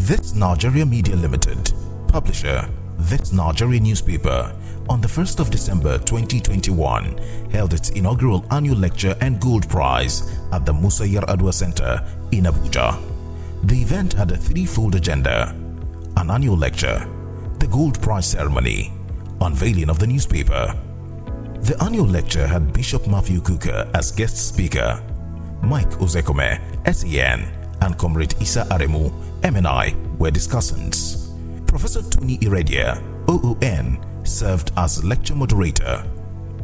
ThisNigeria Media Limited, publisher, ThisNigeria newspaper, on the 1st of December 2021, held its inaugural annual lecture and gold prize at the Musa Yar'Adua Center in Abuja. The event had a threefold agenda: an annual lecture, the gold prize ceremony, unveiling of the newspaper. The annual lecture had Bishop Matthew Kuka as guest speaker, Mike Ozekome, SEN, and Comrade Isa Aremu, MNI, were discussants. Professor TonnieIredia, OON, served as lecture moderator.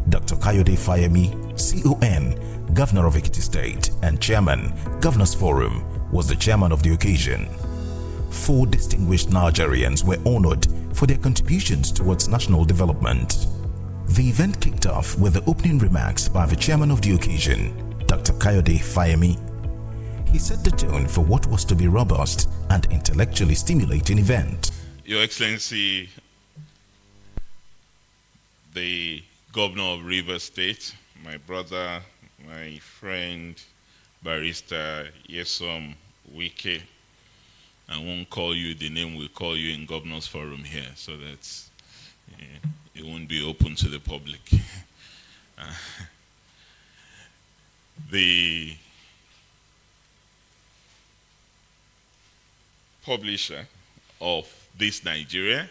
Dr. Kayode Fayemi, CON, Governor of Ekiti State and Chairman, Governors Forum, was the chairman of the occasion. 4 distinguished Nigerians were honored for their contributions towards national development. The event kicked off with the opening remarks by the chairman of the occasion, Dr. Kayode Fayemi. He set the tone for what was to be a robust and intellectually stimulating event. Your Excellency, the Governor of Rivers State, my brother, my friend, Barrister Yesom Wike, I won't call you the name we call you in Governors Forum here, so that it won't be open to the public. The publisher of ThisNigeria,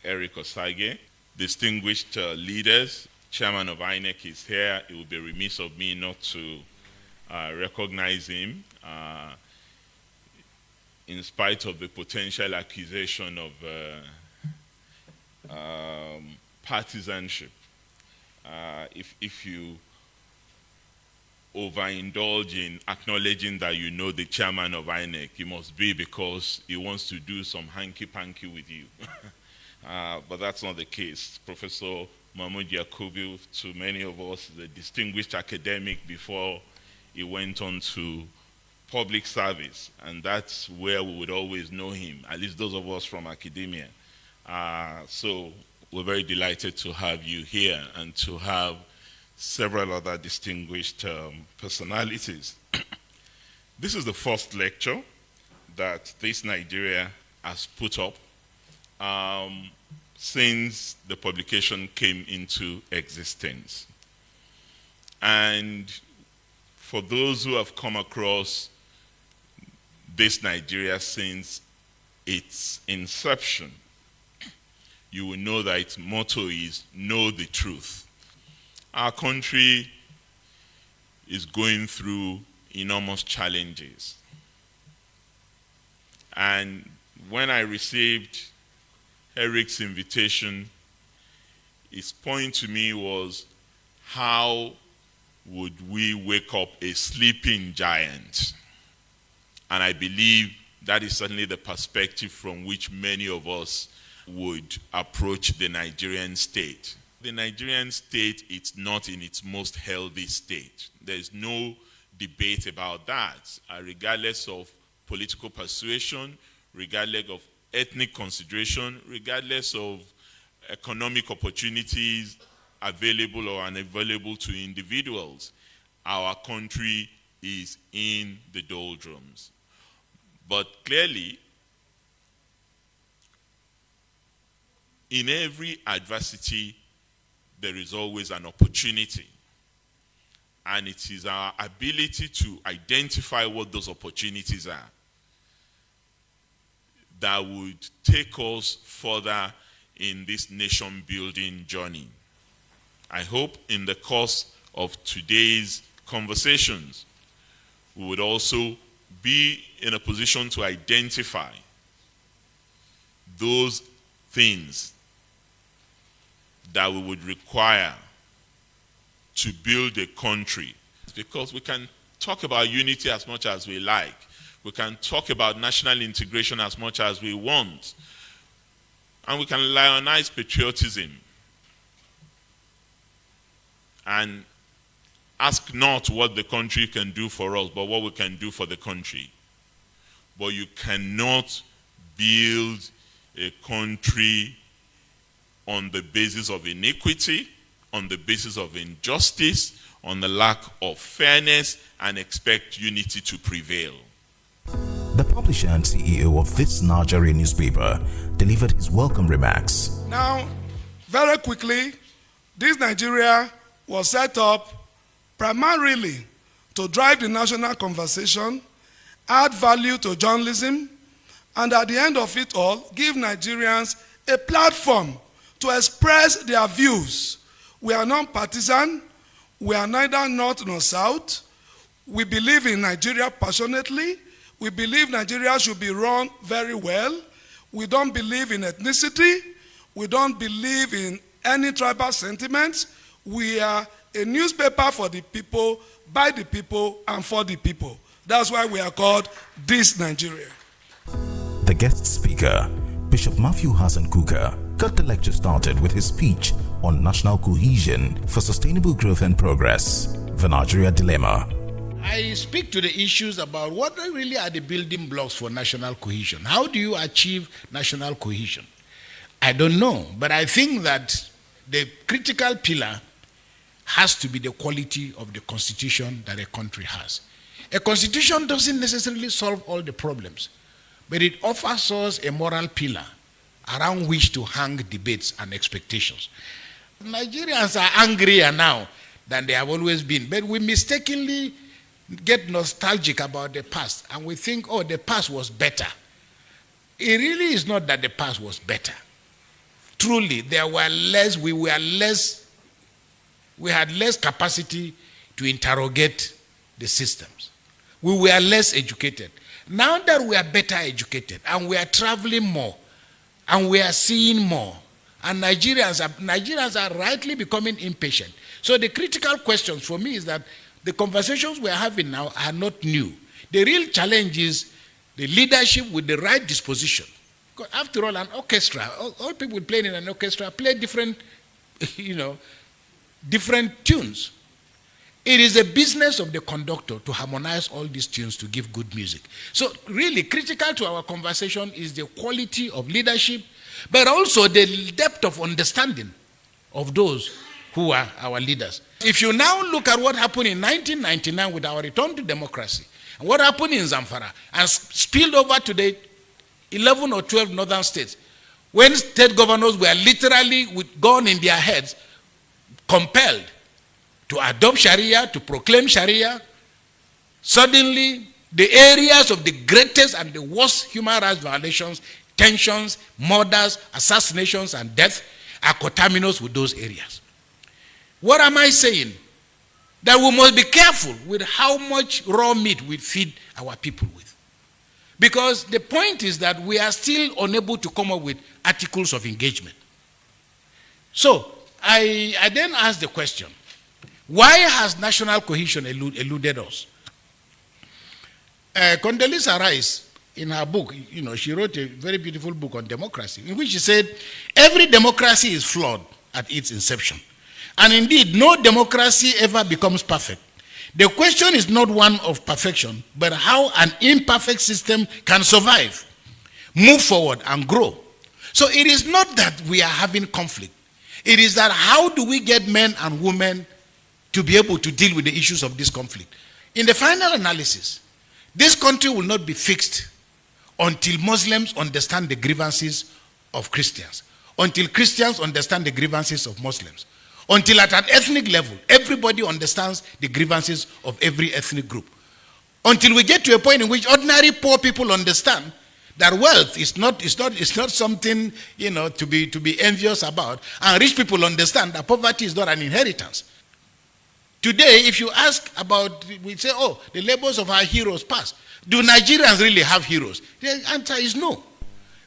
Eric Osage, distinguished leaders, Chairman of INEC is here. It would be remiss of me not to recognize him in spite of the potential accusation of partisanship. If you overindulge in acknowledging that you know the chairman of INEC, it must be because he wants to do some hanky-panky with you. But that's not the case. Professor Mahmoud Yakubu, to many of us, is a distinguished academic before he went on to public service, and that's where we would always know him, at least those of us from academia. So we're very delighted to have you here and to have several other distinguished personalities. This is the first lecture that ThisNigeria has put up since the publication came into existence. And for those who have come across ThisNigeria since its inception, you will know that its motto is "Know the Truth." Our country is going through enormous challenges. And when I received Eric's invitation, his point to me was, how would we wake up a sleeping giant? And I believe that is certainly the perspective from which many of us would approach the Nigerian state. The Nigerian state is not in its most healthy state. There is no debate about that, regardless of political persuasion, regardless of ethnic consideration, regardless of economic opportunities available or unavailable to individuals. Our country is in the doldrums. But clearly, in every adversity, there is always an opportunity. And it is our ability to identify what those opportunities are that would take us further in this nation-building journey. I hope in the course of today's conversations, we would also be in a position to identify those things that we would require to build a country. Because we can talk about unity as much as we like. We can talk about national integration as much as we want. And we can lionize patriotism and ask not what the country can do for us, but what we can do for the country. But you cannot build a country on the basis of iniquity, on the basis of injustice, on the lack of fairness, and expect unity to prevail. The publisher and CEO of ThisNigeria newspaper delivered his welcome remarks. Now, very quickly, ThisNigeria was set up primarily to drive the national conversation, add value to journalism, and at the end of it all, give Nigerians a platform to express their views. We are non-partisan, we are neither north nor south. We believe in Nigeria passionately. We believe Nigeria should be run very well. We don't believe in ethnicity. We don't believe in any tribal sentiments. We are a newspaper for the people, by the people, and for the people. That's why we are called ThisNigeria. The guest speaker, Bishop Matthew Hassan Kuka, got the lecture started with his speech on national cohesion for sustainable growth and progress, the Nigeria dilemma. I speak to the issues about what really are the building blocks for national cohesion. How do you achieve national cohesion? I don't know, but I think that the critical pillar has to be the quality of the constitution that a country has. A constitution doesn't necessarily solve all the problems, but it offers us a moral pillar around which to hang debates and expectations. Nigerians are angrier now than they have always been, but we mistakenly get nostalgic about the past and we think, oh, the past was better. It really is not that the past was better. Truly, we had less capacity to interrogate the systems. We were less educated. Now that we are better educated and we are traveling more and we are seeing more, and Nigerians are rightly becoming impatient. So the critical questions for me is that the conversations we are having now are not new. The real challenge is the leadership with the right disposition. Because after all, an orchestra, all people playing in an orchestra play different, different tunes. It is a business of the conductor to harmonize all these tunes to give good music. So really critical to our conversation is the quality of leadership, but also the depth of understanding of those who are our leaders. If you now look at what happened in 1999 with our return to democracy, and what happened in Zamfara, and spilled over to the 11 or 12 northern states, when state governors were literally with gun in their heads, compelled to adopt Sharia, to proclaim Sharia, suddenly the areas of the greatest and the worst human rights violations, tensions, murders, assassinations, and death are coterminous with those areas. What am I saying? That we must be careful with how much raw meat we feed our people with. Because the point is that we are still unable to come up with articles of engagement. So, I then asked the question, why has national cohesion eluded us? Condoleezza Rice, in her book, she wrote a very beautiful book on democracy, in which she said, every democracy is flawed at its inception. And indeed, no democracy ever becomes perfect. The question is not one of perfection, but how an imperfect system can survive, move forward, and grow. So it is not that we are having conflict. It is that how do we get men and women to be able to deal with the issues of this conflict? In the final analysis, this country will not be fixed until Muslims understand the grievances of Christians, until Christians understand the grievances of Muslims, until at an ethnic level, everybody understands the grievances of every ethnic group. Until we get to a point in which ordinary poor people understand that wealth is not something to be envious about, and rich people understand that poverty is not an inheritance. Today, if you ask about, we say, oh, the labors of our heroes past. Do Nigerians really have heroes? The answer is no.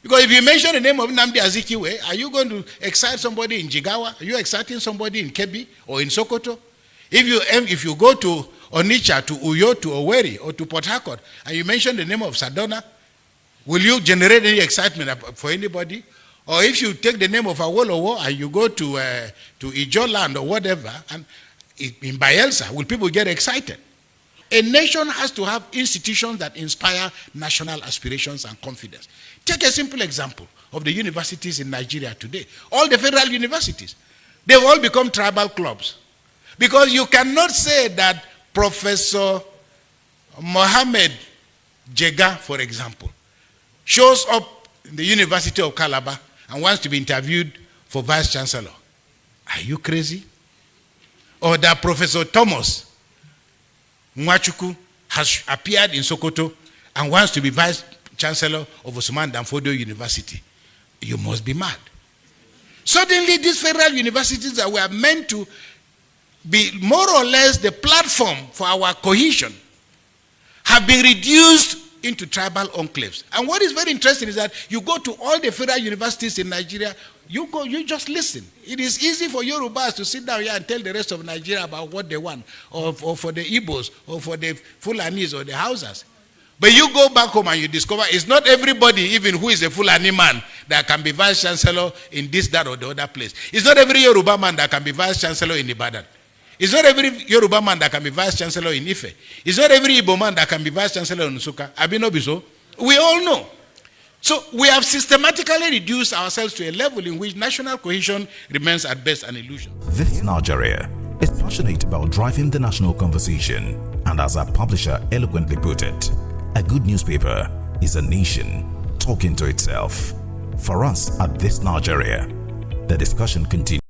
Because if you mention the name of Nnamdi Azikiwe, are you going to excite somebody in Jigawa? Are you exciting somebody in Kebbi or in Sokoto? If you go to Onitsha, to Uyo, to Owerri, or to Port Harcourt, and you mention the name of Sadona, will you generate any excitement for anybody? Or if you take the name of Awolowo and you go to Ijoland or whatever, and in Bayelsa, will people get excited? A nation has to have institutions that inspire national aspirations and confidence. Take a simple example of the universities in Nigeria today. All the federal universities, they've all become tribal clubs. Because you cannot say that Professor Mohammed Jega, for example, shows up in the University of Calabar and wants to be interviewed for Vice Chancellor. Are you crazy? Or that Professor Thomas Mwachuku has appeared in Sokoto and wants to be Vice Chancellor of Osman Danfodio University. You must be mad. Suddenly, these federal universities that were meant to be more or less the platform for our cohesion have been reduced into tribal enclaves. And what is very interesting is that you go to all the federal universities in Nigeria, you just listen. It is easy for Yorubas to sit down here and tell the rest of Nigeria about what they want, or for the Igbos, or for the Fulanis, or the Hausas. But you go back home and you discover it's not everybody, even who is a Fulani man, that can be Vice Chancellor in this, that, or the other place. It's not every Yoruba man that can be Vice Chancellor in Ibadan. It's not every Yoruba man that can be Vice Chancellor in Ife. It's not every Igbo man that can be Vice Chancellor in Nsukka. Abinobiso. We all know. So we have systematically reduced ourselves to a level in which national cohesion remains at best an illusion. This Nigeria is passionate about driving the national conversation, and as our publisher eloquently put it, a good newspaper is a nation talking to itself. For us at This Nigeria, the discussion continues.